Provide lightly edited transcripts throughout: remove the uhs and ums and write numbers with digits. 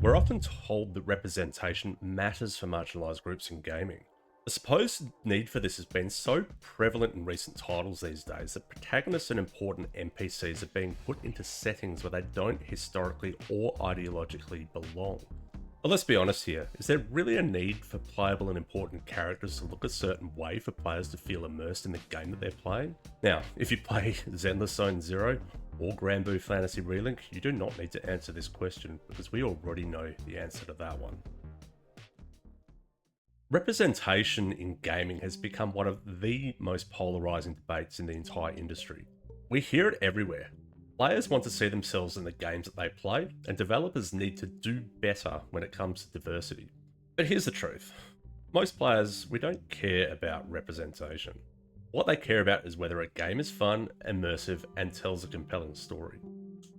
We're often told that representation matters for marginalised groups in gaming. The supposed need for this has been so prevalent in recent titles these days that protagonists and important NPCs are being put into settings where they don't historically or ideologically belong. But let's be honest here, is there really a need for playable and important characters to look a certain way for players to feel immersed in the game that they're playing? Now, if you play Zenless Zone Zero or Granblue Fantasy Relink, you do not need to answer this question because we already know the answer to that one. Representation in gaming has become one of the most polarizing debates in the entire industry. We hear it everywhere. Players want to see themselves in the games that they play, and developers need to do better when it comes to diversity. But here's the truth. Most players, we don't care about representation. What they care about is whether a game is fun, immersive, and tells a compelling story.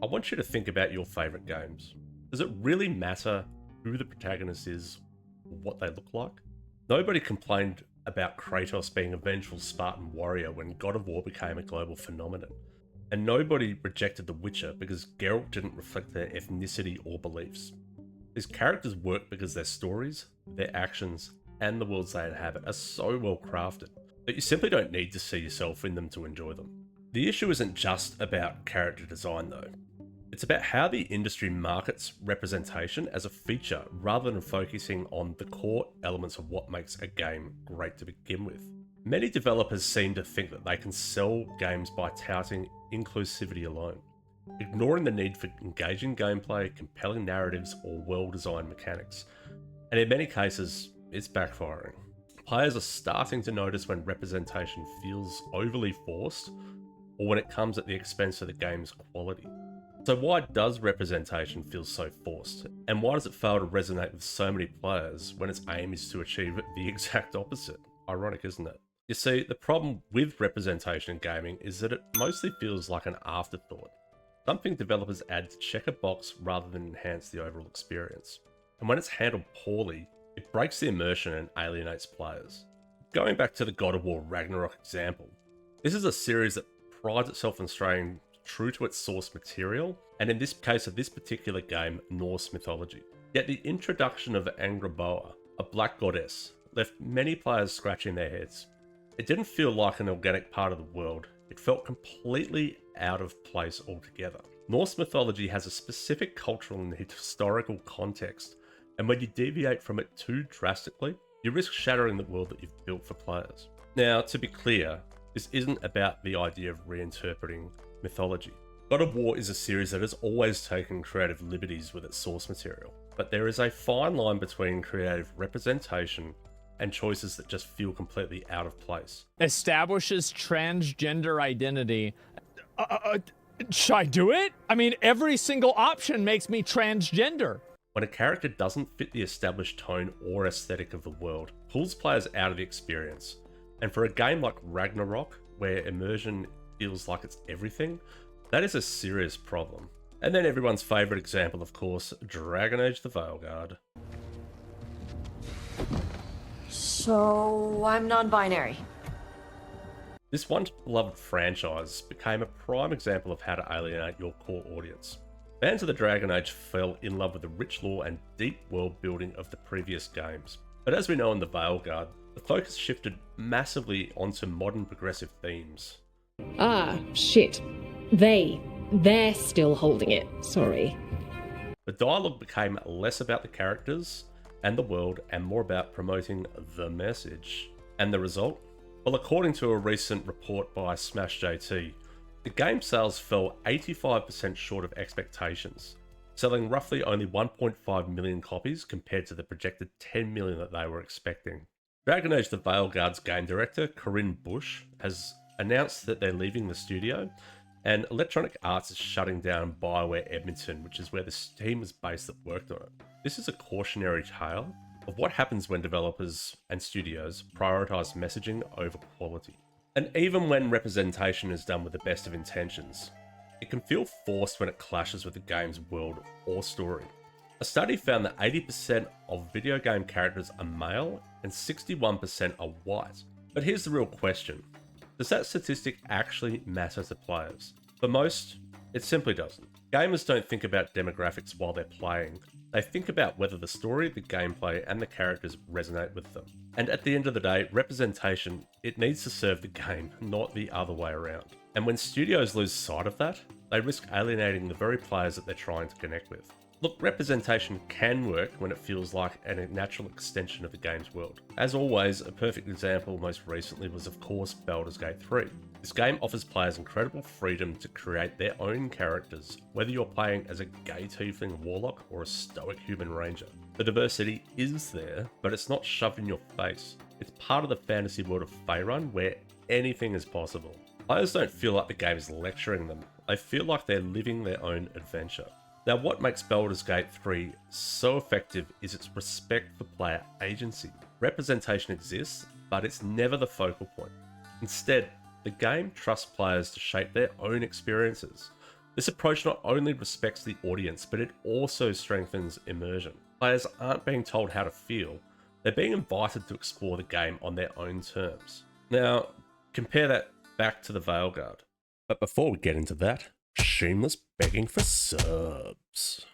I want you to think about your favourite games. Does it really matter who the protagonist is or what they look like? Nobody complained about Kratos being a vengeful Spartan warrior when God of War became a global phenomenon. And nobody rejected The Witcher because Geralt didn't reflect their ethnicity or beliefs. These characters work because their stories, their actions, and the worlds they inhabit are so well crafted that you simply don't need to see yourself in them to enjoy them. The issue isn't just about character design though. It's about how the industry markets representation as a feature rather than focusing on the core elements of what makes a game great to begin with. Many developers seem to think that they can sell games by touting inclusivity alone, ignoring the need for engaging gameplay, compelling narratives, or well-designed mechanics. And in many cases, it's backfiring. Players are starting to notice when representation feels overly forced, or when it comes at the expense of the game's quality. So why does representation feel so forced? And why does it fail to resonate with so many players when its aim is to achieve the exact opposite? Ironic, isn't it? You see, the problem with representation in gaming is that it mostly feels like an afterthought, something developers add to check a box rather than enhance the overall experience. And when it's handled poorly, it breaks the immersion and alienates players. Going back to the God of War Ragnarok example, this is a series that prides itself on staying true to its source material, and in this case of this particular game, Norse mythology. Yet the introduction of Angraboa, a black goddess, left many players scratching their heads. It didn't feel like an organic part of the world, it felt completely out of place altogether. Norse mythology has a specific cultural and historical context, and when you deviate from it too drastically, you risk shattering the world that you've built for players. Now, to be clear, this isn't about the idea of reinterpreting mythology. God of War is a series that has always taken creative liberties with its source material, but there is a fine line between creative representation and choices that just feel completely out of place. Establishes transgender identity. Should I do it? I mean, every single option makes me transgender. When a character doesn't fit the established tone or aesthetic of the world, pulls players out of the experience. And for a game like Ragnarok, where immersion feels like it's everything, that is a serious problem. And then everyone's favourite example, of course, Dragon Age the Veilguard. So, I'm non-binary. This once beloved franchise became a prime example of how to alienate your core audience. Fans of the Dragon Age fell in love with the rich lore and deep world building of the previous games. But as we know in the Veilguard, the focus shifted massively onto modern progressive themes. Ah, shit. They're still holding it, sorry. The dialogue became less about the characters and the world and more about promoting the message. And the result? Well, according to a recent report by Smash JT, the game sales fell 85% short of expectations, selling roughly only 1.5 million copies compared to the projected 10 million that they were expecting. Dragon Age the Veilguard's game director, Corinne Bush, has announced that they're leaving the studio, and Electronic Arts is shutting down BioWare Edmonton, which is where the team is based that worked on it. This is a cautionary tale of what happens when developers and studios prioritize messaging over quality. And even when representation is done with the best of intentions, it can feel forced when it clashes with the game's world or story. A study found that 80% of video game characters are male and 61% are white. But here's the real question. Does that statistic actually matter to players? For most, it simply doesn't. Gamers don't think about demographics while they're playing. They think about whether the story, the gameplay, and the characters resonate with them. And at the end of the day, representation, it needs to serve the game, not the other way around. And when studios lose sight of that, they risk alienating the very players that they're trying to connect with. Look, representation can work when it feels like a natural extension of the game's world. As always, a perfect example most recently was of course Baldur's Gate 3. This game offers players incredible freedom to create their own characters, whether you're playing as a gay tiefling warlock or a stoic human ranger. The diversity is there, but it's not shoved in your face. It's part of the fantasy world of Faerun where anything is possible. Players don't feel like the game is lecturing them, they feel like they're living their own adventure. Now, what makes Baldur's Gate 3 so effective is its respect for player agency. Representation exists, but it's never the focal point. Instead, the game trusts players to shape their own experiences. This approach not only respects the audience, but it also strengthens immersion. Players aren't being told how to feel, they're being invited to explore the game on their own terms. Now, compare that back to the Veilguard. But before we get into that, shameless begging for subs.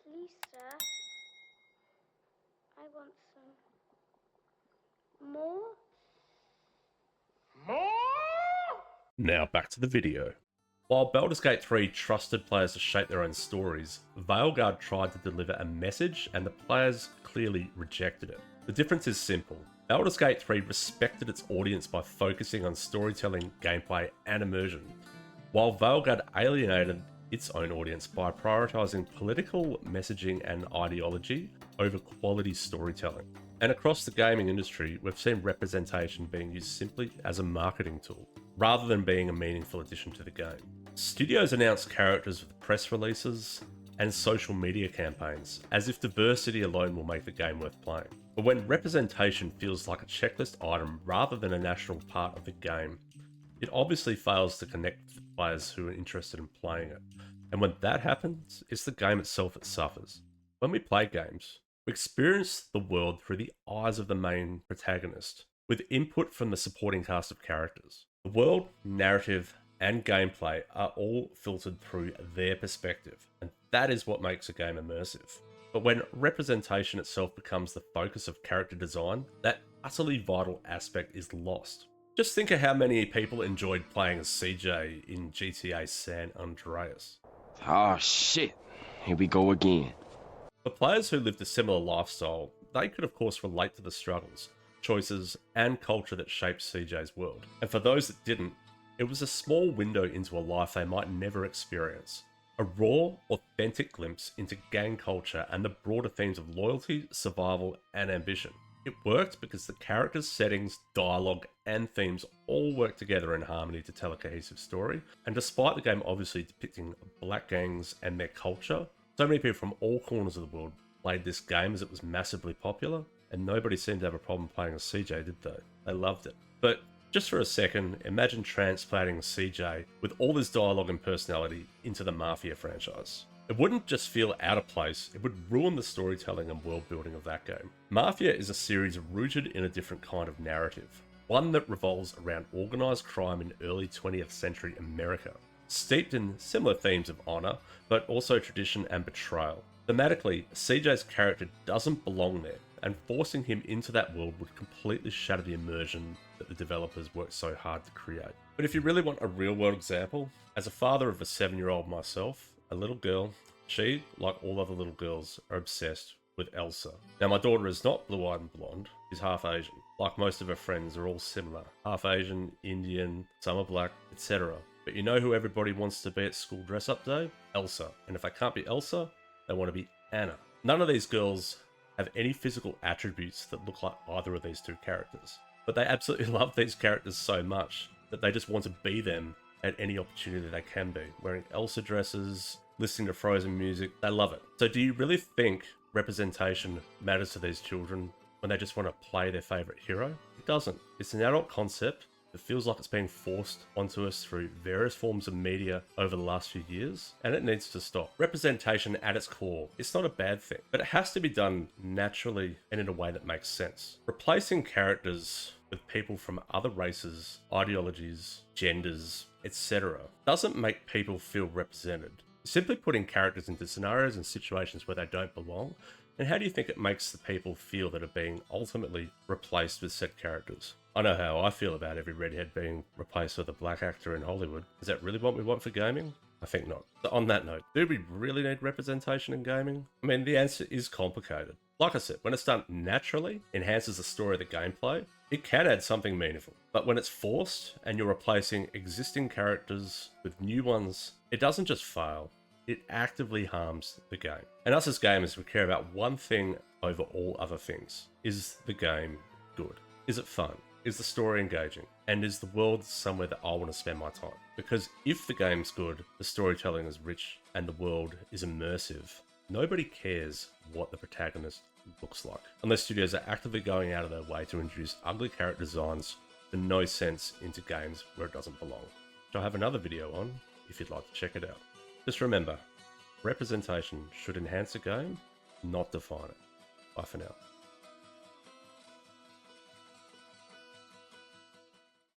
Please, sir. I want some more. Now back to the video. While Baldur's Gate 3 trusted players to shape their own stories, Veilguard tried to deliver a message and the players clearly rejected it. The difference is simple. Baldur's Gate 3 respected its audience by focusing on storytelling, gameplay, and immersion, while Veilguard alienated its own audience by prioritizing political messaging and ideology over quality storytelling. And across the gaming industry, we've seen representation being used simply as a marketing tool, rather than being a meaningful addition to the game. Studios announce characters with press releases and social media campaigns, as if diversity alone will make the game worth playing. But when representation feels like a checklist item rather than a natural part of the game, it obviously fails to connect with the players who are interested in playing it. And when that happens, it's the game itself that suffers. When we play games, we experience the world through the eyes of the main protagonist, with input from the supporting cast of characters. The world, narrative, and gameplay are all filtered through their perspective, and that is what makes a game immersive. But when representation itself becomes the focus of character design, that utterly vital aspect is lost. Just think of how many people enjoyed playing as CJ in GTA San Andreas. Oh shit, here we go again. For players who lived a similar lifestyle, they could of course relate to the struggles, choices, and culture that shaped CJ's world. And for those that didn't, it was a small window into a life they might never experience. A raw, authentic glimpse into gang culture and the broader themes of loyalty, survival, and ambition. It worked because the characters, settings, dialogue, and themes all work together in harmony to tell a cohesive story. And despite the game obviously depicting black gangs and their culture, so many people from all corners of the world played this game as it was massively popular, and nobody seemed to have a problem playing as CJ, did they? They loved it. But just for a second, imagine transplanting CJ with all this dialogue and personality into the Mafia franchise. It wouldn't just feel out of place, it would ruin the storytelling and world building of that game. Mafia is a series rooted in a different kind of narrative, one that revolves around organised crime in early 20th century America, steeped in similar themes of honour, but also tradition and betrayal. Thematically, CJ's character doesn't belong there, and forcing him into that world would completely shatter the immersion that the developers worked so hard to create. But if you really want a real world example, as a father of a 7-year-old myself, a little girl, she, like all other little girls, are obsessed with Elsa. Now my daughter is not blue-eyed and blonde, she's half Asian. Like most of her friends are all similar. Half Asian, Indian, some are black, etc. But you know who everybody wants to be at school dress-up day? Elsa. And if they can't be Elsa, they want to be Anna. None of these girls have any physical attributes that look like either of these two characters. But they absolutely love these characters so much that they just want to be them at any opportunity they can be. Wearing Elsa dresses, listening to Frozen music, they love it. So do you really think representation matters to these children when they just want to play their favourite hero? It doesn't. It's an adult concept. It feels like it's being forced onto us through various forms of media over the last few years, and it needs to stop. Representation at its core, it's not a bad thing, but it has to be done naturally and in a way that makes sense. Replacing characters with people from other races, ideologies, genders, etc. doesn't make people feel represented. Simply putting characters into scenarios and situations where they don't belong, and how do you think it makes the people feel that are being ultimately replaced with said characters? I know how I feel about every redhead being replaced with a black actor in Hollywood. Is that really what we want for gaming? I think not. So on that note, do we really need representation in gaming? I mean, the answer is complicated. Like I said, when it's done naturally, enhances the story of the gameplay, it can add something meaningful. But when it's forced and you're replacing existing characters with new ones, it doesn't just fail, it actively harms the game. And us as gamers, we care about one thing over all other things. Is the game good? Is it fun? Is the story engaging? And is the world somewhere that I want to spend my time? Because if the game's good, the storytelling is rich, and the world is immersive, nobody cares what the protagonist looks like. Unless studios are actively going out of their way to introduce ugly character designs for no sense into games where it doesn't belong. Which I have another video on if you'd like to check it out. Just remember, representation should enhance a game, not define it. Bye for now.